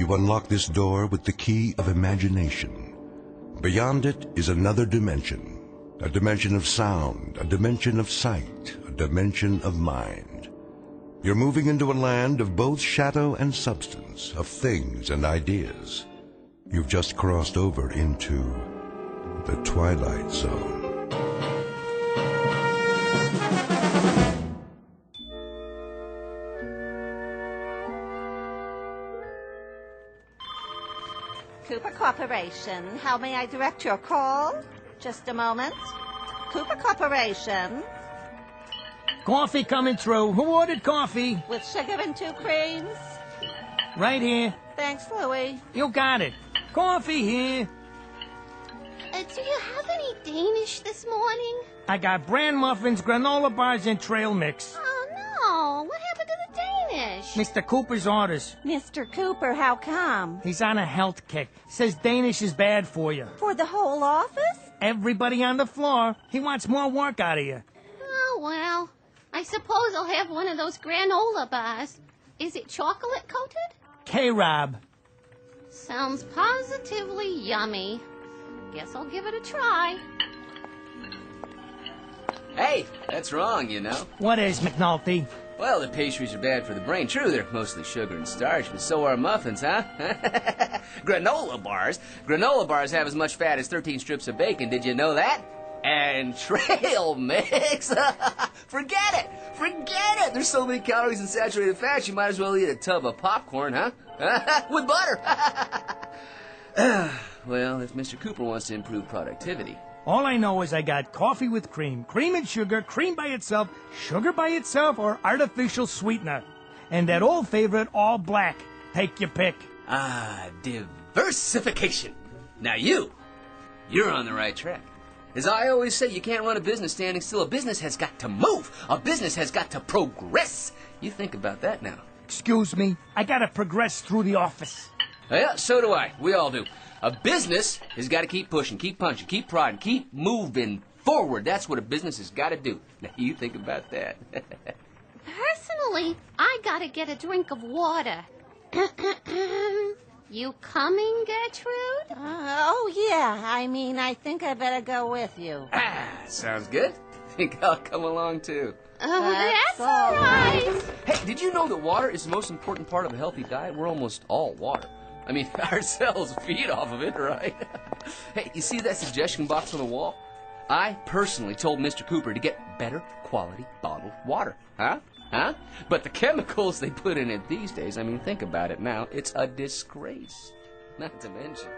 You unlock this door with the key of imagination. Beyond it is another dimension. A dimension of sound, a dimension of sight, a dimension of mind. You're moving into a land of both shadow and substance, of things and ideas. You've just crossed over into the Twilight Zone. Cooper Corporation, how may I direct your call? Just a moment. Cooper Corporation. Coffee coming through. Who ordered coffee? With sugar and 2 creams. Right here. Thanks, Louie. You got it. Coffee here. Do you have any Danish this morning? I got bran muffins, granola bars, and trail mix. Oh, no. What happened to the Danish? Mr. Cooper's orders. Mr. Cooper, how come? He's on a health kick. Says Danish is bad for you. For the whole office? Everybody on the floor. He wants more work out of you. Oh, well. I suppose I'll have one of those granola bars. Is it chocolate coated? K-Rob. Sounds positively yummy. Guess I'll give it a try. Hey, that's wrong, you know. What is, McNulty? Well, the pastries are bad for the brain. True, they're mostly sugar and starch, but so are muffins, huh? Granola bars? Granola bars have as much fat as 13 strips of bacon. Did you know that? And trail mix? Forget it! Forget it! There's so many calories in saturated fat, you might as well eat a tub of popcorn, huh? With butter! Well, if Mr. Cooper wants to improve productivity... All I know is I got coffee with cream, cream and sugar, cream by itself, sugar by itself, or artificial sweetener. And that old favorite, all black. Take your pick. Ah, diversification. Now you're on the right track. As I always say, you can't run a business standing still. A business has got to move. A business has got to progress. You think about that now. Excuse me, I gotta progress through the office. Yeah, so do I. We all do. A business has got to keep pushing, keep punching, keep prodding, keep moving forward. That's what a business has got to do. Now, you think about that. Personally, I gotta get a drink of water. You coming, Gertrude? Oh, yeah. I think I better go with you. Ah, sounds good. Think I'll come along, too. Oh, that's all right. Hey, did you know that water is the most important part of a healthy diet? We're almost all water. I mean, our cells feed off of it, right? Hey, you see that suggestion box on the wall? I personally told Mr. Cooper to get better quality bottled water. Huh? But the chemicals they put in it these days, I mean, think about it now. It's a disgrace. Not to mention.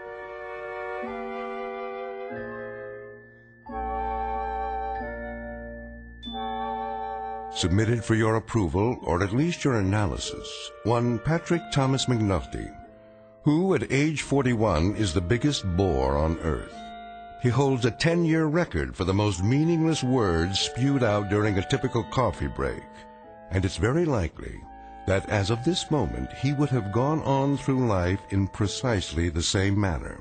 Submitted for your approval, or at least your analysis, one Patrick Thomas McNulty, who at age 41 is the biggest bore on Earth. He holds a 10-year record for the most meaningless words spewed out during a typical coffee break. And it's very likely that as of this moment, he would have gone on through life in precisely the same manner.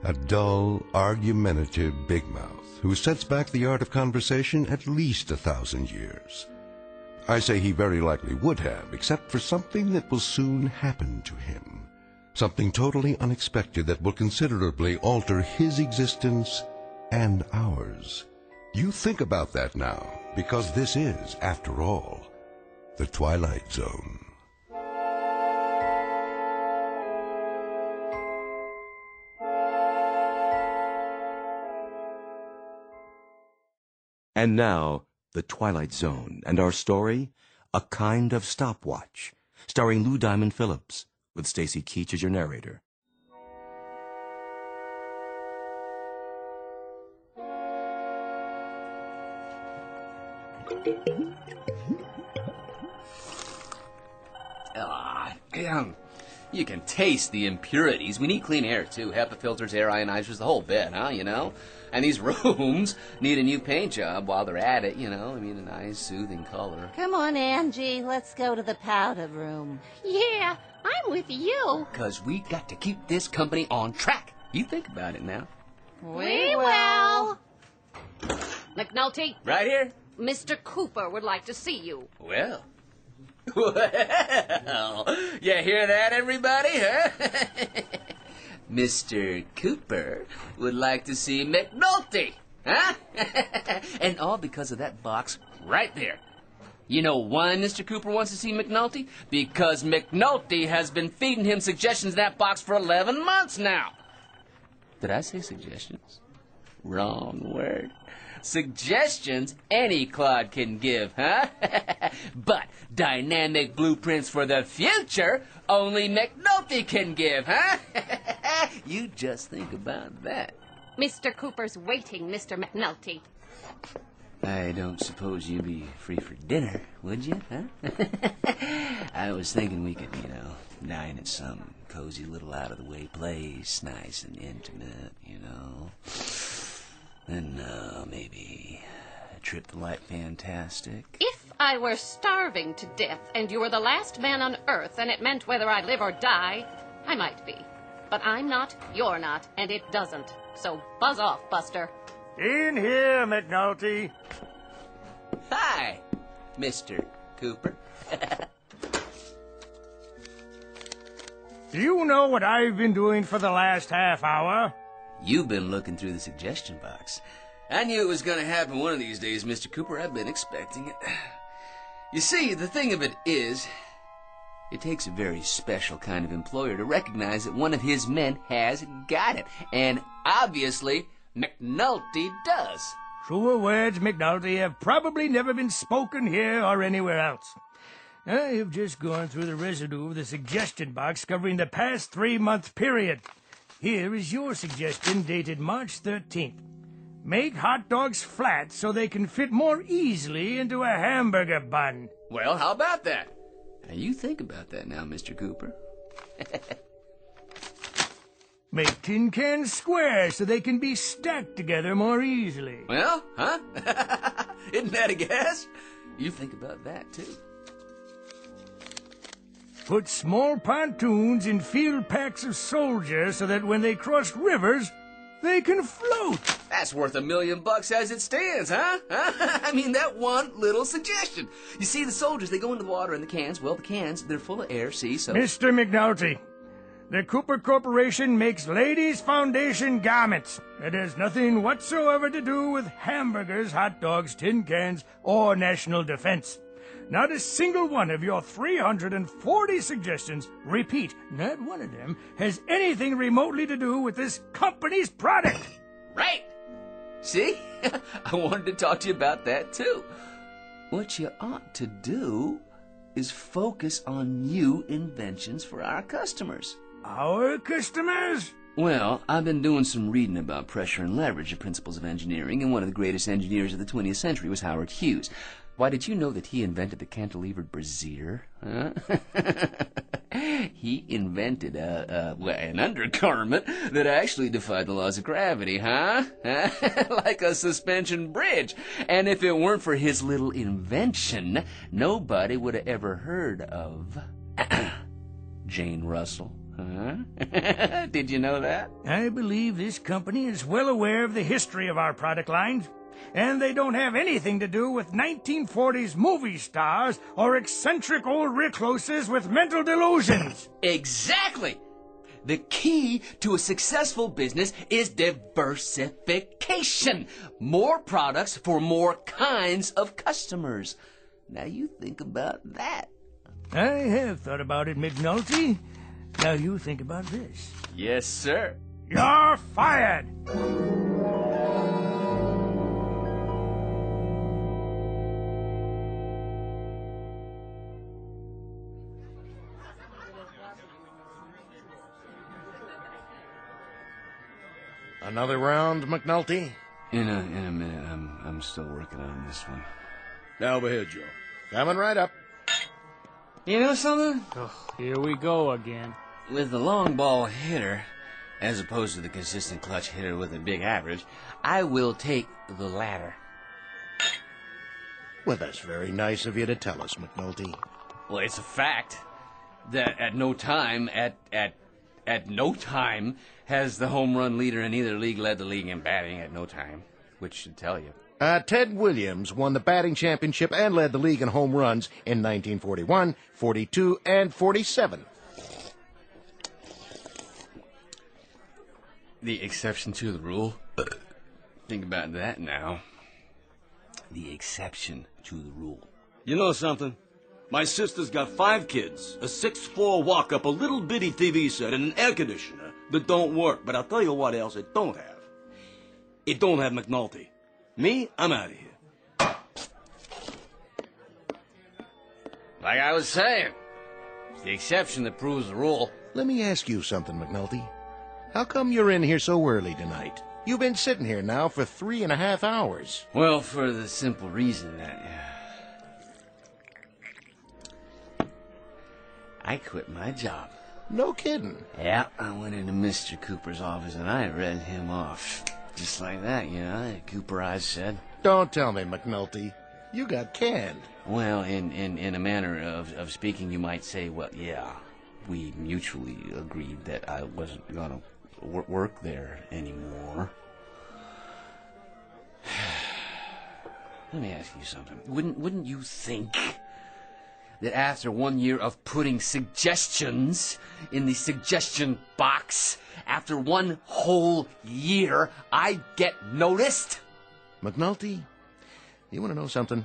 A dull, argumentative big mouth who sets back the art of conversation at least 1,000 years. I say he very likely would have, except for something that will soon happen to him. Something totally unexpected that will considerably alter his existence and ours. You think about that now, because this is, after all, the Twilight Zone. And now, the Twilight Zone, and our story, A Kind of Stopwatch, starring Lou Diamond Phillips, with Stacy Keach as your narrator. You can taste the impurities. We need clean air, too. HEPA filters, air ionizers, the whole bit, huh, you know? And these rooms need a new paint job while they're at it, you know? I mean, a nice, soothing color. Come on, Angie. Let's go to the powder room. Yeah, I'm with you. Because we got to keep this company on track. You think about it now. We will. McNulty, Right here? Mr. Cooper would like to see you. Well, Well, you hear that, everybody, huh? Mr. Cooper would like to see McNulty, huh? And all because of that box right there. You know why Mr. Cooper wants to see McNulty? Because McNulty has been feeding him suggestions in that box for 11 months now. Did I say suggestions? Wrong word. Suggestions any clod can give, huh? But dynamic blueprints for the future only McNulty can give, huh? You just think about that. Mr. Cooper's waiting, Mr. McNulty. I don't suppose you'd be free for dinner, would you, huh? I was thinking we could, dine at some cozy little out-of-the-way place, nice and intimate, Then maybe a trip to Light Fantastic. If I were starving to death and you were the last man on Earth and it meant whether I live or die, I might be. But I'm not, you're not, and it doesn't. So buzz off, Buster. In here, McNulty. Hi, Mr. Cooper. Do you know what I've been doing for the last half hour? You've been looking through the suggestion box. I knew it was going to happen one of these days, Mr. Cooper. I've been expecting it. You see, the thing of it is, it takes a very special kind of employer to recognize that one of his men has got it. And obviously, McNulty does. Truer words, McNulty, have probably never been spoken here or anywhere else. I have just gone through the residue of the suggestion box covering the past 3-month period. Here is your suggestion dated March 13th. Make hot dogs flat so they can fit more easily into a hamburger bun. Well, how about that? Now, you think about that now, Mr. Cooper. Make tin cans square so they can be stacked together more easily. Well, huh? Isn't that a guess? You think about that, too. Put small pontoons in field packs of soldiers so that when they cross rivers, they can float. That's worth $1 million as it stands, huh? I mean, that one little suggestion. You see, the soldiers, they go into the water in the cans. Well, the cans, they're full of air, see, so... Mr. McNulty, the Cooper Corporation makes ladies' foundation garments. It has nothing whatsoever to do with hamburgers, hot dogs, tin cans, or national defense. Not a single one of your 340 suggestions, repeat, not one of them, has anything remotely to do with this company's product. Right. See? I wanted to talk to you about that, too. What you ought to do is focus on new inventions for our customers. Our customers? Well, I've been doing some reading about pressure and leverage, the principles of engineering, and one of the greatest engineers of the 20th century was Howard Hughes. Why, did you know that he invented the cantilevered brassiere? Huh? He invented an undergarment that actually defied the laws of gravity, huh? Like a suspension bridge. And if it weren't for his little invention, nobody would have ever heard of Jane Russell. Huh? Did you know that? I believe this company is well aware of the history of our product lines. And they don't have anything to do with 1940s movie stars or eccentric old recluses with mental delusions. Exactly! The key to a successful business is diversification. More products for more kinds of customers. Now you think about that. I have thought about it, McNulty. Now you think about this. Yes, sir. You're fired! Another round, McNulty? In a minute. I'm still working on this one. Now over here, Joe. Coming right up. You know something? Oh, here we go again. With the long ball hitter, as opposed to the consistent clutch hitter with a big average, I will take the latter. Well, that's very nice of you to tell us, McNulty. Well, it's a fact that at no time has the home run leader in either league led the league in batting at no time, which should tell you. Ted Williams won the batting championship and led the league in home runs in 1941, 42, and 47. The exception to the rule? Think about that now. The exception to the rule. You know something? My sister's got 5 kids, a 6'4" walk-up, a little bitty TV set, and an air conditioner that don't work. But I'll tell you what else it don't have. It don't have McNulty. Me, I'm out of here. Like I was saying, it's the exception that proves the rule. Let me ask you something, McNulty. How come you're in here so early tonight? You've been sitting here now for 3.5 hours. Well, for the simple reason that I quit my job. No kidding. Yeah, I went into Mr. Cooper's office and I read him off. Just like that, you know, Cooper, I said. Don't tell me, McNulty. You got canned. Well, in a manner of speaking, you might say, well, yeah, we mutually agreed that I wasn't going to work there anymore. Let me ask you something. Wouldn't you think that after 1 year of putting suggestions in the suggestion box, after 1 whole year, I'd get noticed? McNulty, you want to know something?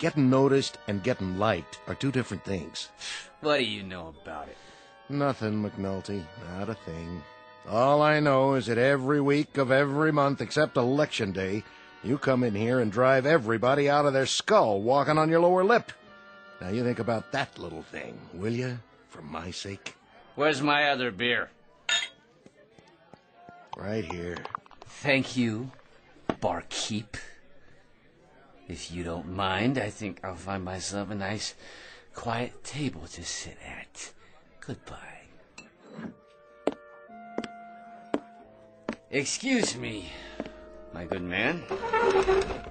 Getting noticed and getting liked are 2 different things. What do you know about it? Nothing, McNulty. Not a thing. All I know is that every week of every month except Election Day, you come in here and drive everybody out of their skull walking on your lower lip. Now you think about that little thing, will you? For my sake. Where's my other beer? Right here. Thank you, barkeep. If you don't mind, I think I'll find myself a nice, quiet table to sit at. Goodbye. Excuse me, my good man.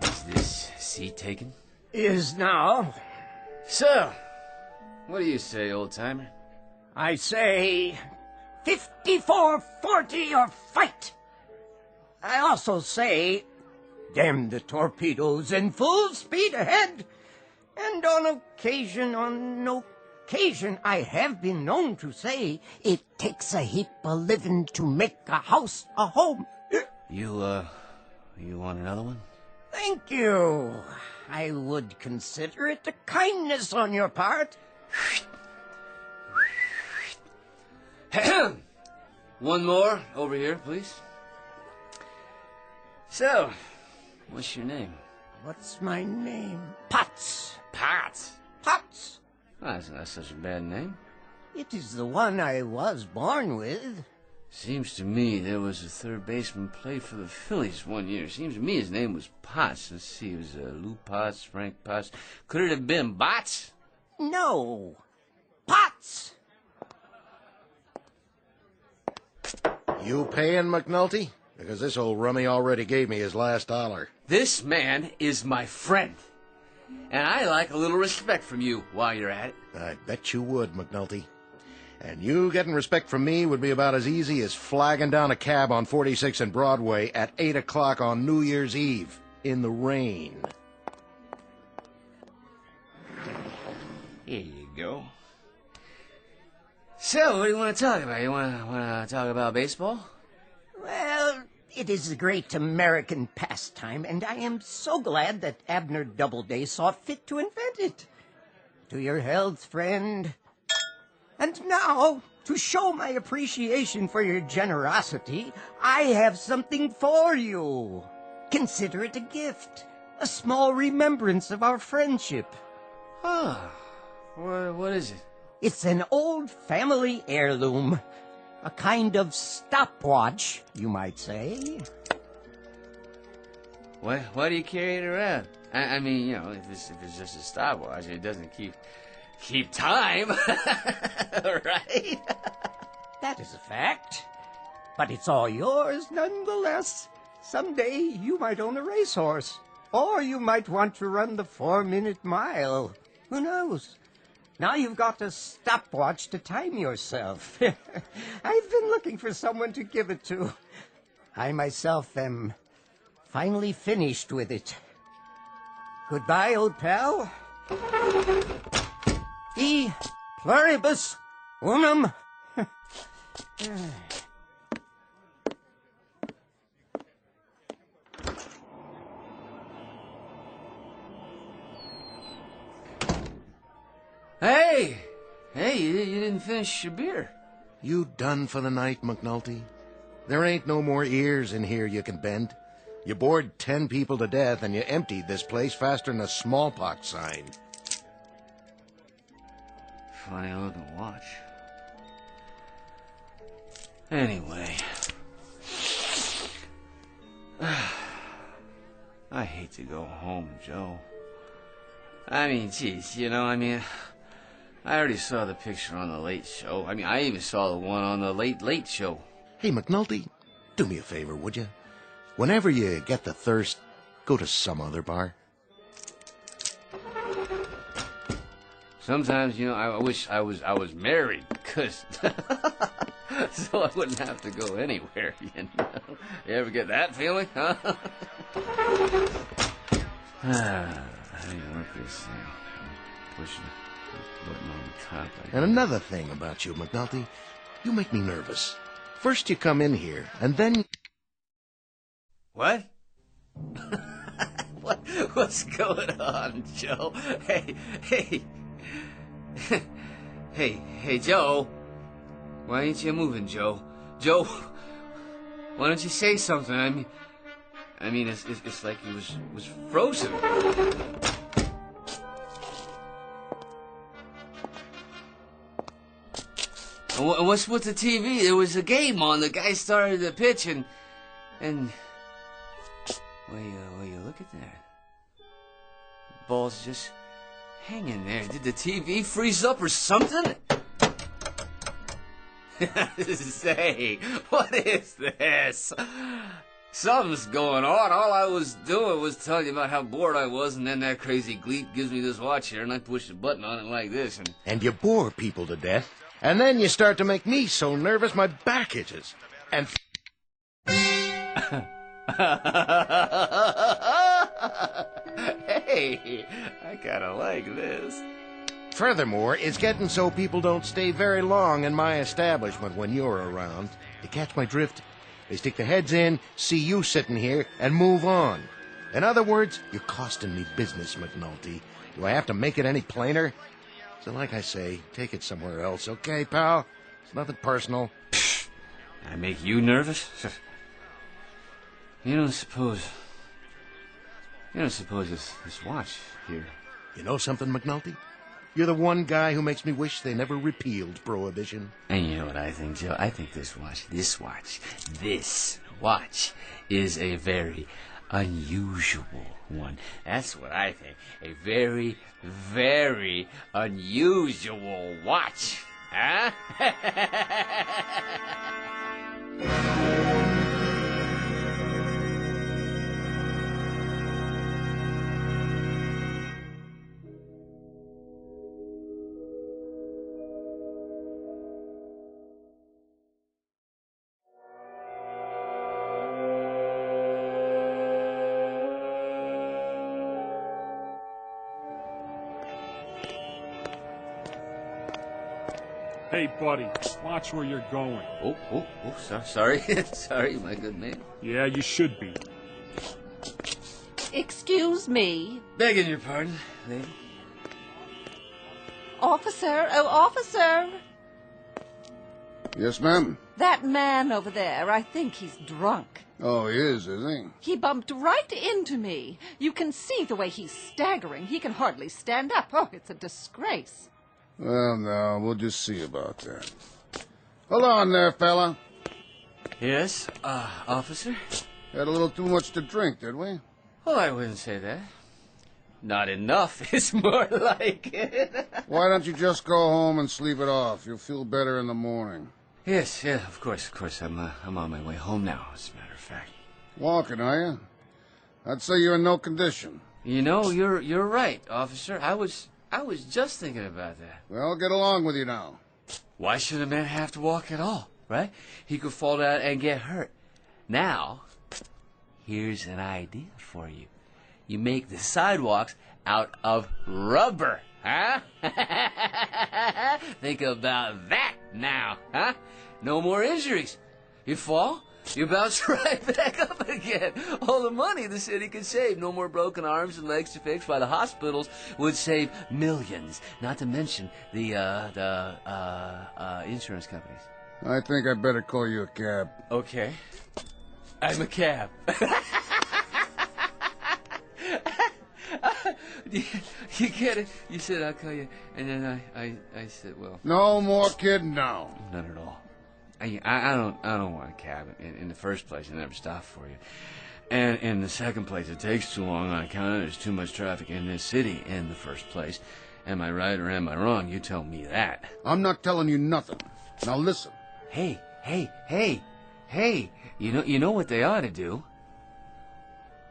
Is this seat taken? Is now. So, what do you say, old-timer? I say 54-40 or fight. I also say damn the torpedoes and full speed ahead. And on occasion, I have been known to say it takes a heap of living to make a house a home. You want another one? Thank you. I would consider it a kindness on your part. One more over here, please. So, what's your name? What's my name? Potts. Potts. Potts. Oh, that's not such a bad name. It is the one I was born with. Seems to me there was a third baseman played for the Phillies 1 year. Seems to me his name was Potts. Let's see, it was Lou Potts, Frank Potts. Could it have been Bots? No. Potts. You paying, McNulty? Because this old rummy already gave me his last dollar. This man is my friend. And I like a little respect from you while you're at it. I bet you would, McNulty. And you getting respect from me would be about as easy as flagging down a cab on 46 and Broadway at 8 o'clock on New Year's Eve in the rain. Here you go. So, what do you want to talk about? You want to talk about baseball? Well, it is a great American pastime, and I am so glad that Abner Doubleday saw fit to invent it. To your health, friend. And now, to show my appreciation for your generosity, I have something for you. Consider it a gift, a small remembrance of our friendship. Ah, what is it? It's an old family heirloom, a kind of stopwatch, you might say. Why do you carry it around? I mean, you know, if it's just a stopwatch, it doesn't keep time, right? That is a fact. But it's all yours nonetheless. Someday you might own a racehorse. Or you might want to run the 4-minute mile. Who knows? Now you've got a stopwatch to time yourself. I've been looking for someone to give it to. I myself am finally finished with it. Goodbye, old pal. E pluribus unum. Hey! Hey, you didn't finish your beer. You done for the night, McNulty? There ain't no more ears in here you can bend. You bored 10 people to death, and you emptied this place faster than a smallpox sign. Funny looking watch. Anyway. I hate to go home, Joe. I mean, geez, I already saw the picture on the Late Show. I mean, I even saw the one on the Late Show. Hey, McNulty, do me a favor, would you? Whenever you get the thirst, go to some other bar. Sometimes, I wish I was married, 'cause so I wouldn't have to go anywhere, You ever get that feeling, huh? How do you work this thing? Pushing the button on the top. And another thing about you, McNulty, you make me nervous. First you come in here, and then... What? What's going on, Joe? Hey. Hey, Joe. Why ain't you moving, Joe? Joe, why don't you say something? I mean, it's like he was frozen. And what's with the TV? There was a game on. The guy started to pitch, and well, you look at that. The ball's just hanging there. Did the TV freeze up or something? Say, what is this? Something's going on. All I was doing was telling you about how bored I was, and then that crazy gleep gives me this watch here, and I push the button on it like this, and... And you bore people to death, and then you start to make me so nervous my back itches. And... Hey, I kinda like this. Furthermore, it's getting so people don't stay very long in my establishment when you're around. You catch my drift? They stick their heads in, see you sitting here, and move on. In other words, you're costing me business, McNulty. Do I have to make it any plainer? So like I say, take it somewhere else, okay, pal? It's nothing personal. I make you nervous? You don't suppose this watch here... You know something, McNulty? You're the one guy who makes me wish they never repealed Prohibition. And you know what I think, Joe? I think this watch is a very unusual one. That's what I think. A very, very unusual watch. Huh? Hey, buddy, watch where you're going. Sorry. Sorry, my good man. Yeah, you should be. Excuse me. Begging your pardon, lady. Officer, oh, officer. Yes, ma'am? That man over there, I think he's drunk. Oh, he is he? He bumped right into me. You can see the way he's staggering. He can hardly stand up. Oh, it's a disgrace. Well, no, we'll just see about that. Hold on there, fella. Yes, officer? Had a little too much to drink, did we? Well, I wouldn't say that. Not enough is more like it. Why don't you just go home and sleep it off? You'll feel better in the morning. Yes, of course. I'm on my way home now, as a matter of fact. Walking, are you? I'd say you're in no condition. You know, you're right, officer. I was just thinking about that. Well, get along with you now. Why should a man have to walk at all, right? He could fall down and get hurt. Now, here's an idea for you. You make the sidewalks out of rubber, huh? Think about that now, huh? No more injuries. You fall, you bounce right back up again. All the money the city could save. No more broken arms and legs to fix, while the hospitals would save millions. Not to mention the insurance companies. I think I better call you a cab. Okay. I'm a cab. You get it? You said I'll call you, and then I said, well. No more kidding now. None at all. I don't want a cab. In the first place, I never stop for you. And in the second place, it takes too long on account of there's too much traffic in this city in the first place. Am I right or am I wrong? You tell me that. I'm not telling you nothing. Now listen. Hey. You know what they ought to do?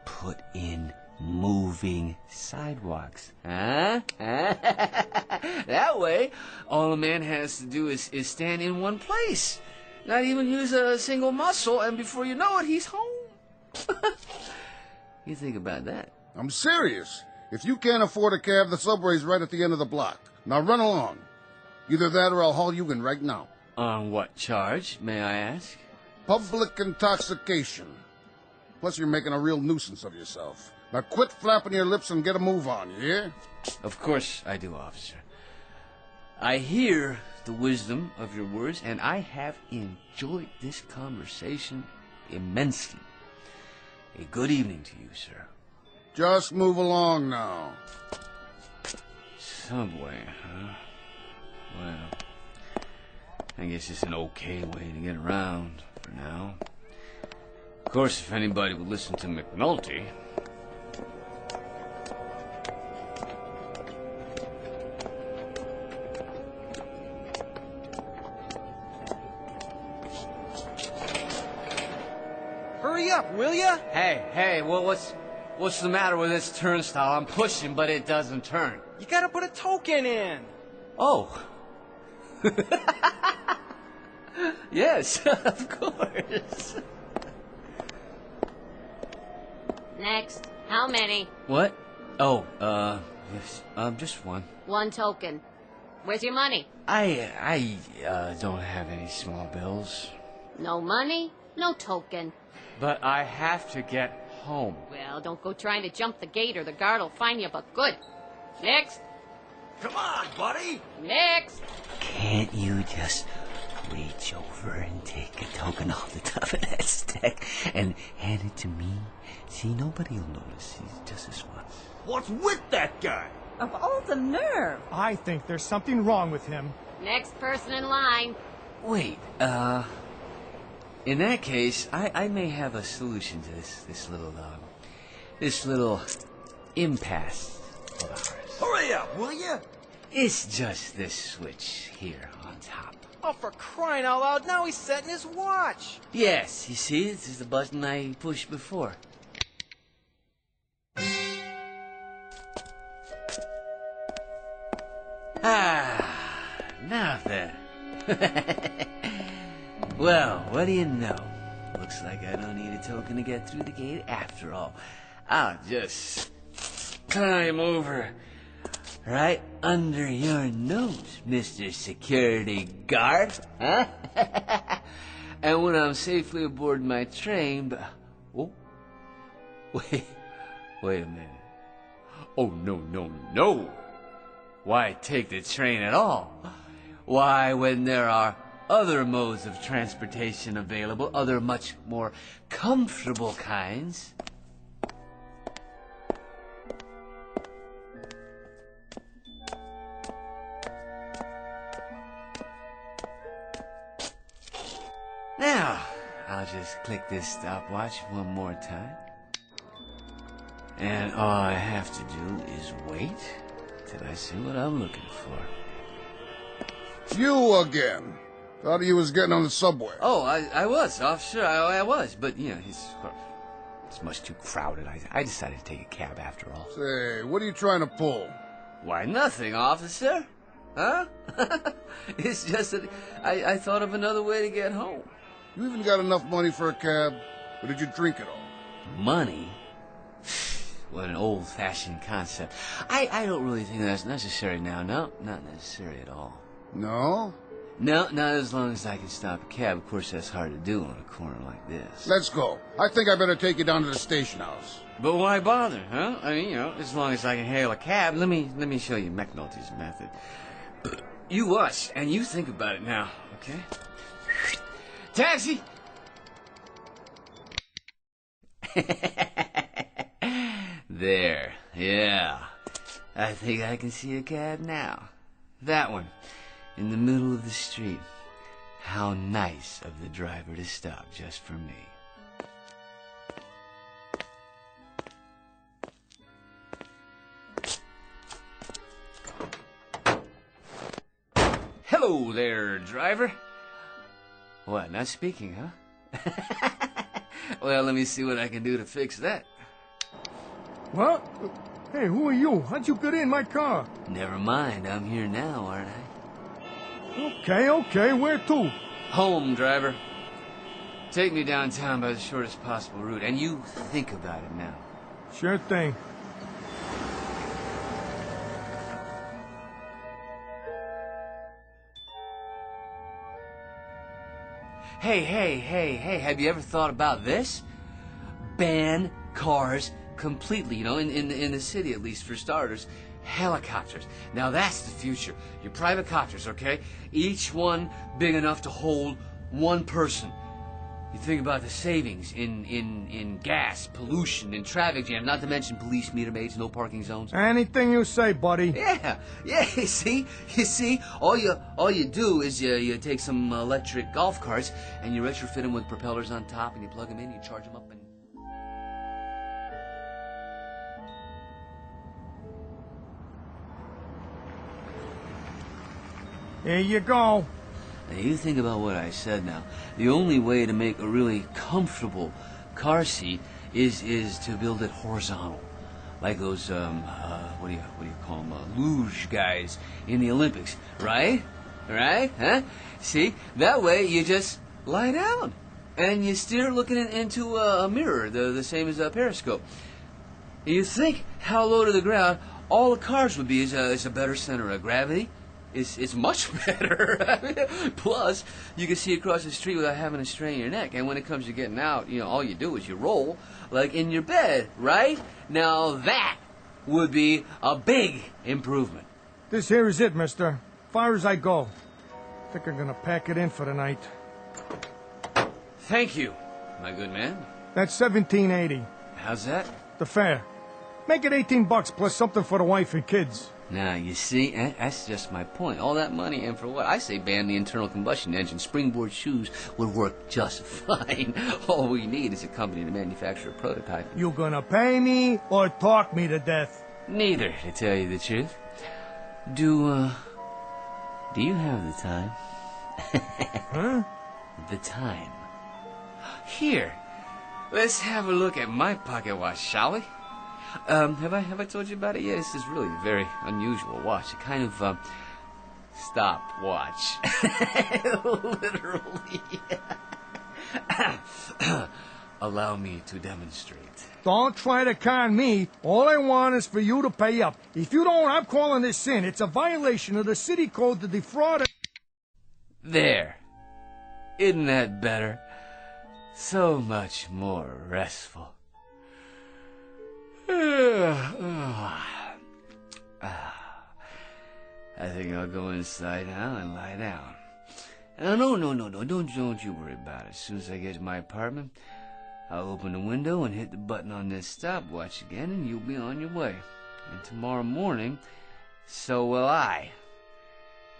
Put in moving sidewalks. Huh? That way, all a man has to do is stand in one place. Not even use a single muscle, and before you know it, he's home. You think about that? I'm serious. If you can't afford a cab, the subway's right at the end of the block. Now run along. Either that or I'll haul you in right now. On what charge, may I ask? Public intoxication. Plus you're making a real nuisance of yourself. Now quit flapping your lips and get a move on, you hear? Of course I do, officer. I hear the wisdom of your words, and I have enjoyed this conversation immensely. A good evening to you, sir. Just move along now. Subway, huh? Well, I guess it's an okay way to get around for now. Of course, if anybody would listen to McNulty... Hurry up, will ya? Hey, well, what's the matter with this turnstile? I'm pushing, but it doesn't turn. You gotta put a token in. Oh. Yes, of course. Next. How many? What? Oh, yes, just one. One token. Where's your money? I don't have any small bills. No money, no token. But I have to get home. Well, don't go trying to jump the gate or the guard will find you, but good. Next. Come on, buddy. Next. Can't you just reach over and take a token off the top of that stack and hand it to me? See, nobody will notice. He's just as smart. What's with that guy? Of all the nerve. I think there's something wrong with him. Next person in line. Wait, in that case, I may have a solution to this little impasse of ours. Hurry up, will you? It's just this switch here on top. Oh, for crying out loud, now he's setting his watch. Yes, you see, this is the button I pushed before. Now then. Well, what do you know? Looks like I don't need a token to get through the gate after all. I'll just climb over right under your nose, Mr. Security Guard. Huh? And when I'm safely aboard my train... Oh, wait a minute. Oh, no. Why take the train at all? Why, when there are other modes of transportation available, other much more comfortable kinds. Now, I'll just click this stopwatch one more time. And all I have to do is wait till I see what I'm looking for. You again. Thought you was getting on the subway. Oh, I was, officer. I was. But, you know, it's much too crowded. I decided to take a cab after all. Say, what are you trying to pull? Why, nothing, officer. Huh? It's just that I thought of another way to get home. You even got enough money for a cab? Or did you drink it all? Money? What an old-fashioned concept. I don't really think that's necessary now. No, not necessary at all. No? No, not as long as I can stop a cab. Of course, that's hard to do on a corner like this. Let's go. I think I better take you down to the station house. But why bother, huh? I mean, as long as I can hail a cab. Let me show you McNulty's method. You watch, and you think about it now, okay? Taxi! There, yeah. I think I can see a cab now. That one, in the middle of the street. How nice of the driver to stop just for me. Hello there, driver. What, not speaking, huh? Well, let me see what I can do to fix that. What? Hey, who are you? How'd you get in my car? Never mind, I'm here now, aren't I? Okay, where to? Home, driver. Take me downtown by the shortest possible route, and you think about it now. Sure thing. Hey, have you ever thought about this? Ban cars completely, in the city at least, for starters. Helicopters. Now that's the future. Your private copters, okay? Each one big enough to hold one person. You think about the savings in gas, pollution, and traffic jam, not to mention police meter maids, no parking zones. Anything you say, buddy. Yeah, you see, all you do is you take some electric golf carts and you retrofit them with propellers on top and you plug them in, you charge them up and... Here you go. Now, you think about what I said now. The only way to make a really comfortable car seat is to build it horizontal. Like those, what do you call them, luge guys in the Olympics, right? Right? Huh? See, that way you just lie down and you steer looking into a mirror, the same as a periscope. You think how low to the ground all the cars would be is a better center of gravity. It's much better. Plus, you can see across the street without having to strain your neck. And when it comes to getting out, all you do is you roll like in your bed, right? Now that would be a big improvement. This here is it, mister. Far as I go. Think I'm gonna pack it in for the night. Thank you, my good man. That's $17.80. How's that? The fare. Make it $18 plus something for the wife and kids. Now, you see, that's just my point. All that money, and for what? I say ban the internal combustion engine. Springboard shoes would work just fine. All we need is a company to manufacture a prototype. You gonna pay me or talk me to death? Neither, to tell you the truth. Do you have the time? Huh? The time. Here, let's have a look at my pocket watch, shall we? Have I told you about it yet? This is really a very unusual watch. A kind of, stopwatch. Literally. Allow me to demonstrate. Don't try to con me. All I want is for you to pay up. If you don't, I'm calling this in. It's a violation of the city code to defraud... There. Isn't that better? So much more restful. I think I'll go inside now and lie down. No, don't you worry about it. As soon as I get to my apartment, I'll open the window and hit the button on this stopwatch again, and you'll be on your way. And tomorrow morning, so will I.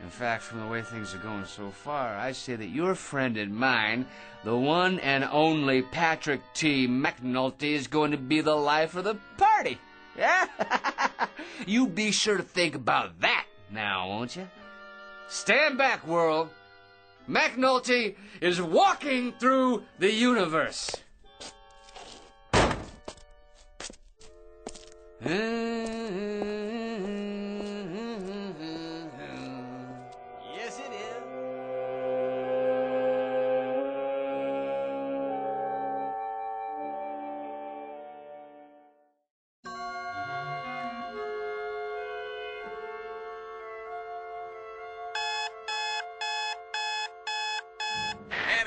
In fact, from the way things are going so far, I say that your friend and mine, the one and only Patrick T. McNulty, is going to be the life of the party. Yeah? You be sure to think about that now, won't you? Stand back, world. McNulty is walking through the universe. Yes, it is.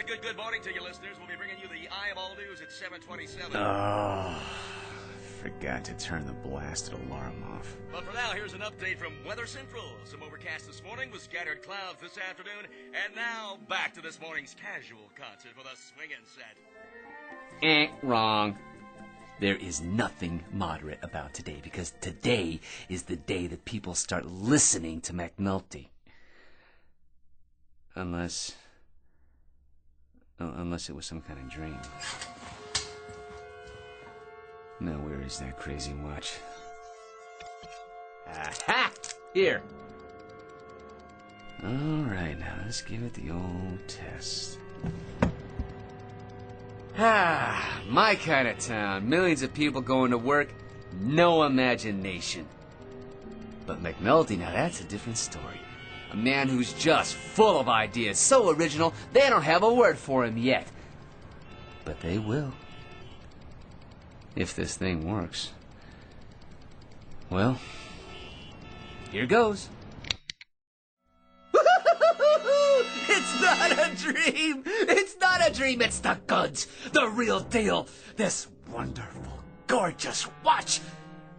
Good morning to you, listeners. We'll be bringing you the Eye of All News at 7:27. Oh, forgot to turn the blasted alarm off. But for now, here's an update from Weather Central. Some overcast this morning with scattered clouds this afternoon. And now, back to this morning's casual concert for the swinging set. Wrong. There is nothing moderate about today, because today is the day that people start listening to McNulty. Unless it was some kind of dream. Now where is that crazy watch? Aha! Here! Alright, now let's give it the old test. My kind of town. Millions of people going to work, no imagination. But McNulty, now that's a different story. A man who's just full of ideas, so original, they don't have a word for him yet. But they will. If this thing works. Well, here goes. It's not a dream! It's not a dream, it's the goods! The real deal! This wonderful, gorgeous watch!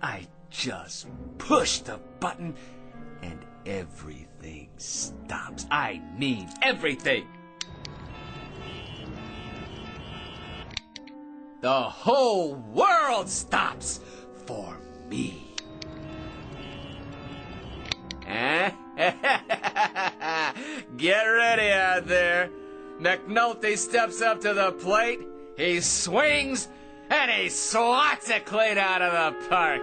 I just push the button and everything stops. I mean everything! The whole world stops for me. Get ready out there. McNulty steps up to the plate, he swings, and he swats it clean out of the park.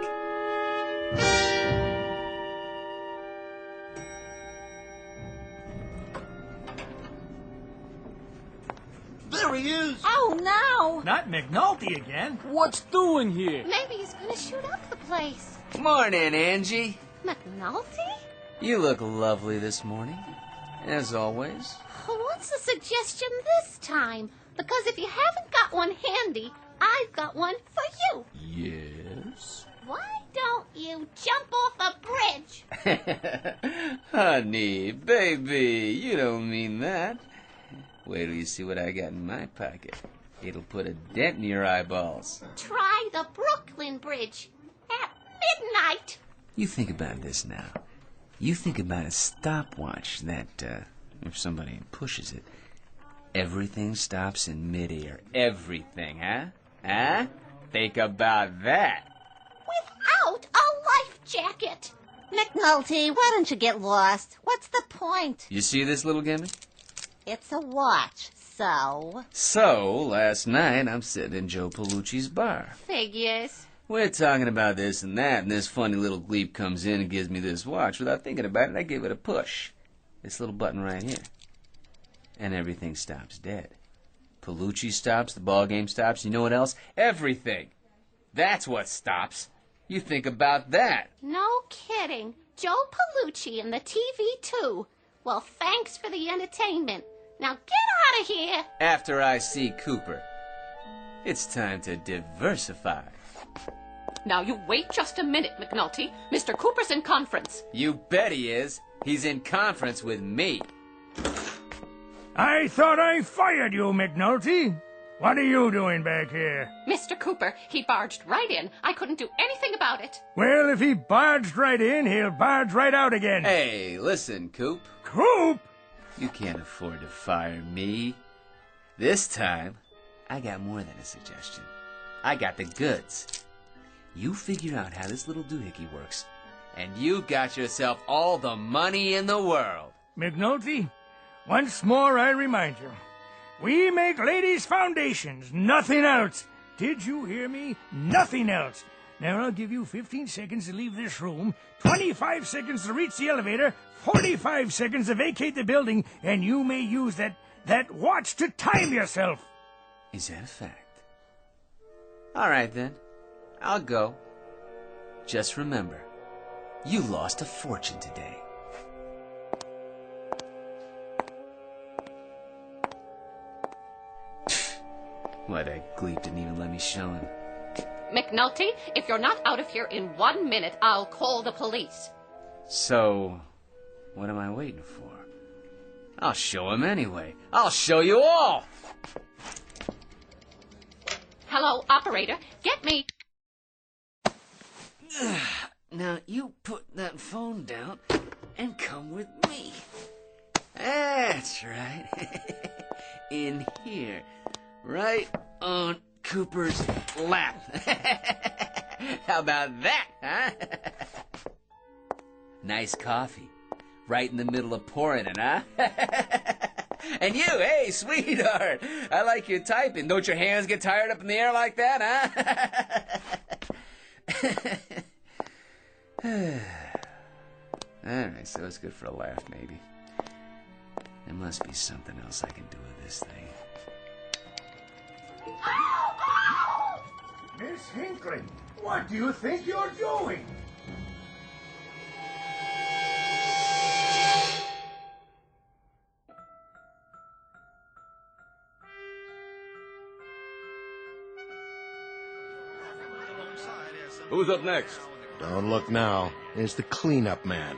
There he is! Oh, no! Not McNulty again. What's doing here? Maybe he's gonna shoot up the place. Morning, Angie. McNulty? You look lovely this morning, as always. What's the suggestion this time? Because if you haven't got one handy, I've got one for you. Yes? Why don't you jump off a bridge? Honey, baby, you don't mean that. Wait till you see what I got in my pocket. It'll put a dent in your eyeballs. Try the Brooklyn Bridge at midnight. You think about this now. You think about a stopwatch that, if somebody pushes it, everything stops in midair. Everything, huh? Huh? Think about that. Without a life jacket. McNulty, why don't you get lost? What's the point? You see this little gimmick? It's a watch, so... So, last night, I'm sitting in Joe Pellucci's bar. Figures. We're talking about this and that, and this funny little gleep comes in and gives me this watch. Without thinking about it, I give it a push. This little button right here. And everything stops dead. Pellucci stops, the ball game stops, you know what else? Everything. That's what stops. You think about that. No kidding. Joe Pellucci and the TV, too. Well, thanks for the entertainment. Now get out of here. After I see Cooper, it's time to diversify. Now you wait just a minute, McNulty. Mr. Cooper's in conference. You bet he is. He's in conference with me. I thought I fired you, McNulty. What are you doing back here? Mr. Cooper, he barged right in. I couldn't do anything about it. Well, if he barged right in, he'll barge right out again. Hey, listen, Coop. Coop? You can't afford to fire me. This time, I got more than a suggestion. I got the goods. You figure out how this little doohickey works, and you got yourself all the money in the world. McNulty, once more I remind you, we make ladies' foundations, nothing else. Did you hear me? Nothing else. Now I'll give you 15 seconds to leave this room, 25 seconds to reach the elevator, 45 seconds to vacate the building, and you may use that watch to time yourself. Is that a fact? All right, then. I'll go. Just remember, you lost a fortune today. Why, that gleep didn't even let me show him. McNulty, if you're not out of here in 1 minute, I'll call the police. So, what am I waiting for? I'll show him anyway. I'll show you all. Hello, operator. Get me. Now, you put that phone down and come with me. That's right. In here. Right on Cooper's lap. How about that, huh? Nice coffee. Right in the middle of pouring it, huh? And you, hey, sweetheart. I like your typing. Don't your hands get tired up in the air like that, huh? Alright, so it's good for a laugh, maybe. There must be something else I can do with this thing. Miss Hinckley, what do you think you're doing? Who's up next? Don't look now. It's the cleanup man.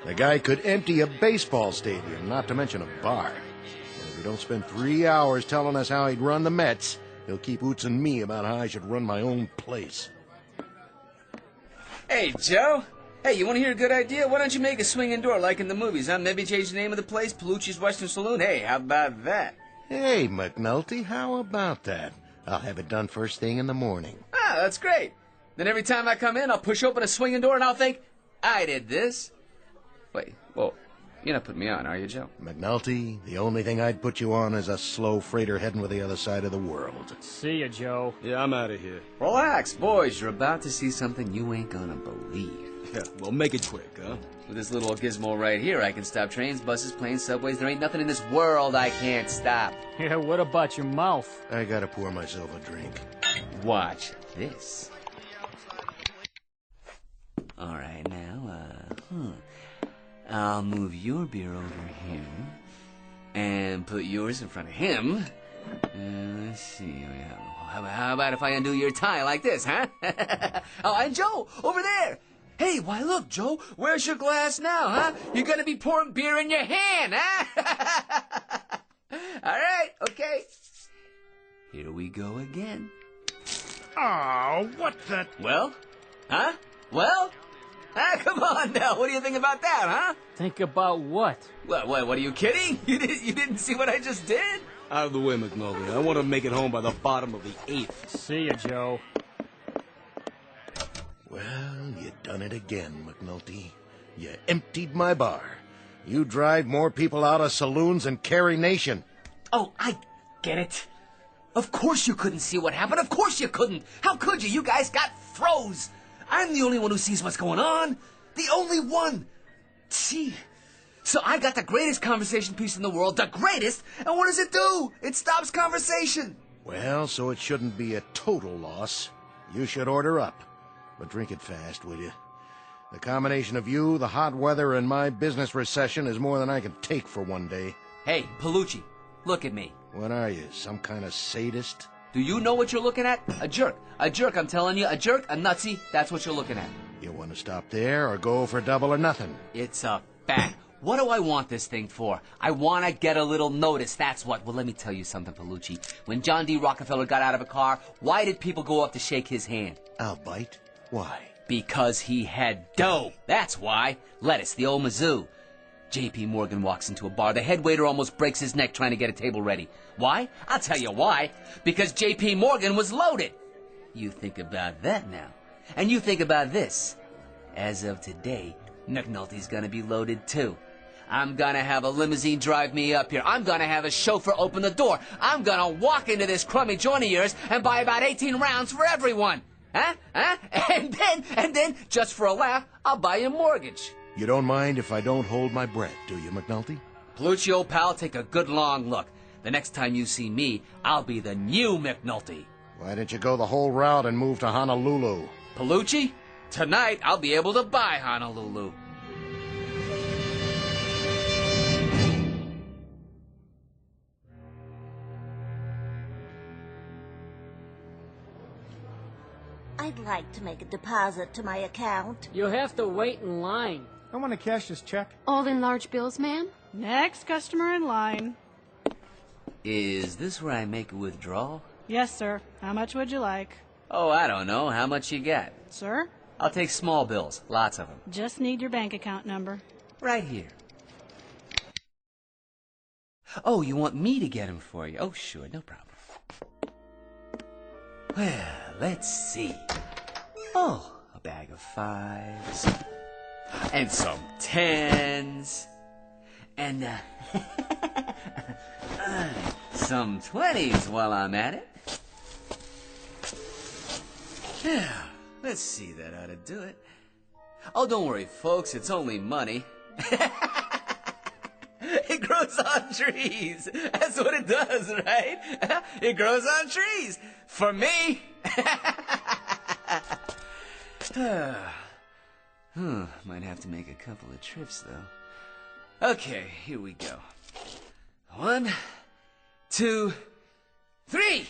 The guy could empty a baseball stadium, not to mention a bar. And if you don't spend 3 hours telling us how he'd run the Mets, he'll keep ootsing me about how I should run my own place. Hey, Joe. Hey, you want to hear a good idea? Why don't you make a swinging door like in the movies, huh? Maybe change the name of the place, Palucci's Western Saloon. Hey, how about that? Hey, McNulty, how about that? I'll have it done first thing in the morning. Ah, that's great. Then every time I come in, I'll push open a swinging door and I'll think, I did this. Wait, well, you're not putting me on, are you, Joe? McNulty, the only thing I'd put you on is a slow freighter heading for the other side of the world. See ya, Joe. Yeah, I'm out of here. Relax, boys. You're about to see something you ain't gonna believe. Yeah, well, make it quick, huh? With this little gizmo right here, I can stop trains, buses, planes, subways. There ain't nothing in this world I can't stop. Yeah, what about your mouth? I gotta pour myself a drink. Watch this. All right, now, I'll move your beer over here and put yours in front of him. Let's see. How about if I undo your tie like this, huh? Oh, and Joe, over there. Hey, why, look, Joe, where's your glass now, huh? You're gonna be pouring beer in your hand, huh? All right, okay. Here we go again. Oh, what the... Well? Huh? Well? Ah, come on now. What do you think about that, huh? Think about what? What, are you kidding? You didn't see what I just did? Out of the way, McNulty. I want to make it home by the bottom of the 8th. See ya, Joe. Well, you done it again, McNulty. You emptied my bar. You drive more people out of saloons than Carey Nation. Oh, I get it. Of course you couldn't see what happened. Of course you couldn't. How could you? You guys got froze. I'm the only one who sees what's going on. The only one. See? So I got the greatest conversation piece in the world. The greatest. And what does it do? It stops conversation. Well, so it shouldn't be a total loss. You should order up. But drink it fast, will you? The combination of you, the hot weather, and my business recession is more than I can take for one day. Hey, Palucci, look at me. What are you, some kind of sadist? Do you know what you're looking at? A jerk. A jerk, I'm telling you. A jerk, a nutsy. That's what you're looking at. You want to stop there or go for double or nothing? It's a fact. What do I want this thing for? I want to get a little notice, that's what. Well, let me tell you something, Palucci. When John D. Rockefeller got out of a car, why did people go up to shake his hand? I'll bite. Why? Because he had dough. That's why. Lettuce, the old Mizzou. J.P. Morgan walks into a bar. The head waiter almost breaks his neck trying to get a table ready. Why? I'll tell you why. Because J.P. Morgan was loaded. You think about that now. And you think about this. As of today, McNulty's gonna be loaded too. I'm gonna have a limousine drive me up here. I'm gonna have a chauffeur open the door. I'm gonna walk into this crummy joint of yours and buy about 18 rounds for everyone. Huh? And then, just for a laugh, I'll buy you a mortgage. You don't mind if I don't hold my breath, do you, McNulty? Palucci, old pal, take a good long look. The next time you see me, I'll be the new McNulty. Why didn't you go the whole route and move to Honolulu? Palucci, tonight I'll be able to buy Honolulu. I'd like to make a deposit to my account. You'll have to wait in line. I want to cash this check. All in large bills, ma'am? Next customer in line. Is this where I make a withdrawal? Yes, sir. How much would you like? Oh, I don't know. How much you got? Sir? I'll take small bills. Lots of them. Just need your bank account number. Right here. Oh, you want me to get them for you? Oh, sure. No problem. Well, let's see. Oh, a bag of 5s. And some 10s. And, some 20s while I'm at it. Yeah, let's see, that ought to do it. Oh, don't worry, folks, it's only money. It grows on trees. That's what it does, right? It grows on trees. For me. Might have to make a couple of trips, though. Okay, here we go. 1, 2, 3.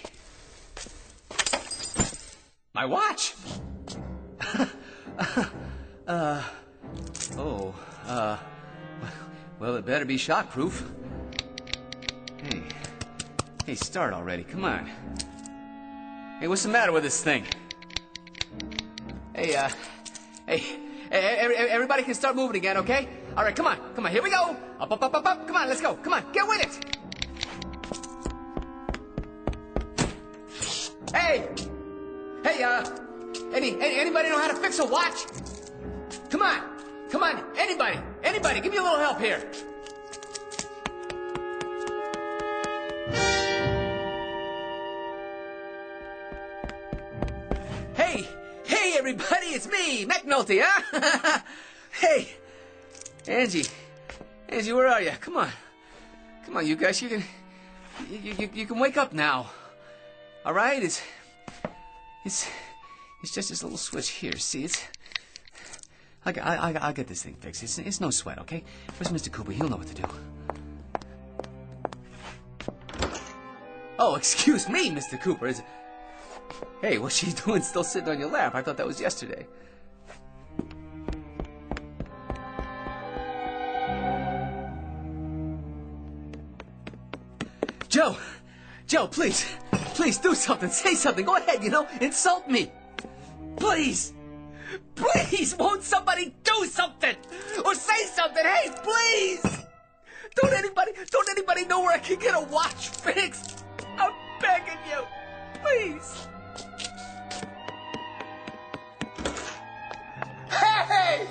My watch! Well, it better be shockproof. Hey, start already, come on. Hey, what's the matter with this thing? Hey, everybody can start moving again, okay? All right, come on, here we go. Up, come on, let's go, come on, get with it. Hey, anybody know how to fix a watch? Come on, anybody, give me a little help here. Hey, everybody, it's me, McNulty, huh? Hey, Angie, where are you? Come on, you guys, you can wake up now. All right, it's just this little switch here. See, I'll get this thing fixed. It's no sweat, okay? Where's Mr. Cooper? He'll know what to do. Oh, excuse me, Mr. Cooper. Hey, what's she doing still sitting on your lap? I thought that was yesterday. Joe, please do something. Say something. Go ahead, insult me. Please, won't somebody do something? Or say something, hey, please! Don't anybody know where I can get a watch fixed? I'm begging you, please. Hey!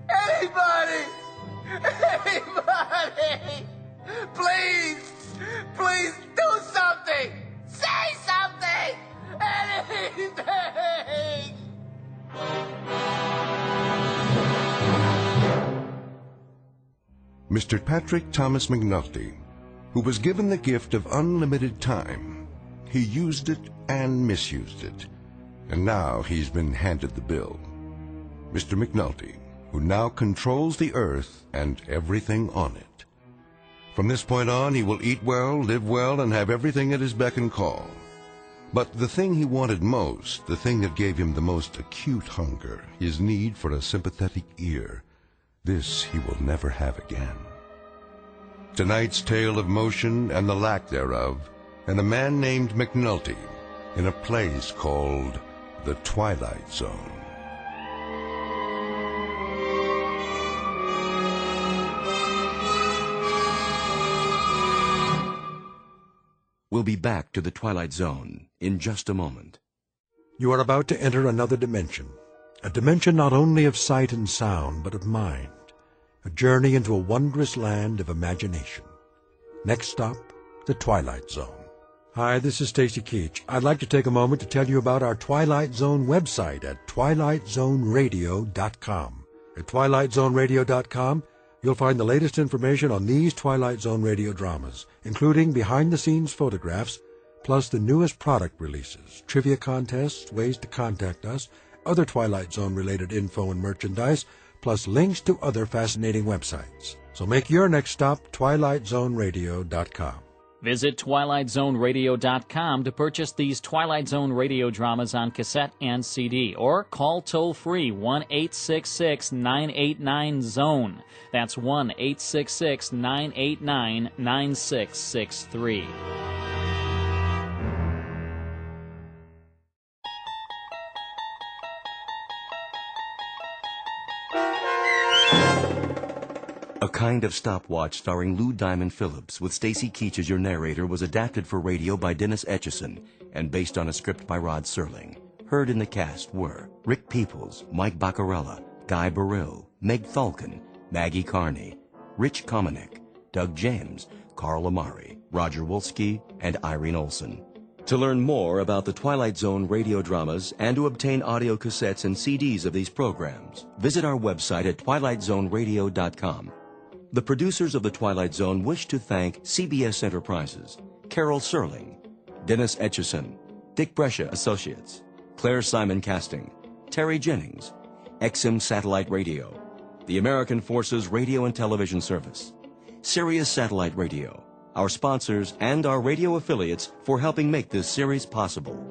Anybody! Please do something! Say something! Anything! Mr. Patrick Thomas McNulty, who was given the gift of unlimited time, he used it and misused it, and now he's been handed the bill. Mr. McNulty, who now controls the earth and everything on it. From this point on, he will eat well, live well, and have everything at his beck and call. But the thing he wanted most, the thing that gave him the most acute hunger, his need for a sympathetic ear, this he will never have again. Tonight's tale of motion and the lack thereof, and a man named McNulty in a place called the Twilight Zone. We'll be back to the Twilight Zone in just a moment. You are about to enter another dimension, a dimension not only of sight and sound, but of mind, a journey into a wondrous land of imagination. Next stop, the Twilight Zone. Hi, this is Stacy Keach. I'd like to take a moment to tell you about our Twilight Zone website at twilightzoneradio.com. At twilightzoneradio.com, you'll find the latest information on these Twilight Zone radio dramas, including behind-the-scenes photographs, plus the newest product releases, trivia contests, ways to contact us, other Twilight Zone-related info and merchandise, plus links to other fascinating websites. So make your next stop twilightzoneradio.com. Visit TwilightZoneRadio.com to purchase these Twilight Zone radio dramas on cassette and CD, or call toll-free 1-866-989-ZONE. That's 1-866-989-9663. A Kind of Stopwatch starring Lou Diamond Phillips with Stacy Keach as your narrator was adapted for radio by Dennis Etchison and based on a script by Rod Serling. Heard in the cast were Rick Peoples, Mike Baccarella, Guy Burrill, Meg Thalken, Maggie Carney, Rich Komanek, Doug James, Carl Amari, Roger Wolski, and Irene Olson. To learn more about the Twilight Zone radio dramas and to obtain audio cassettes and CDs of these programs, visit our website at twilightzoneradio.com. The producers of The Twilight Zone wish to thank CBS Enterprises, Carol Serling, Dennis Etchison, Dick Brescia Associates, Claire Simon Casting, Terry Jennings, XM Satellite Radio, the American Forces Radio and Television Service, Sirius Satellite Radio, our sponsors, and our radio affiliates for helping make this series possible.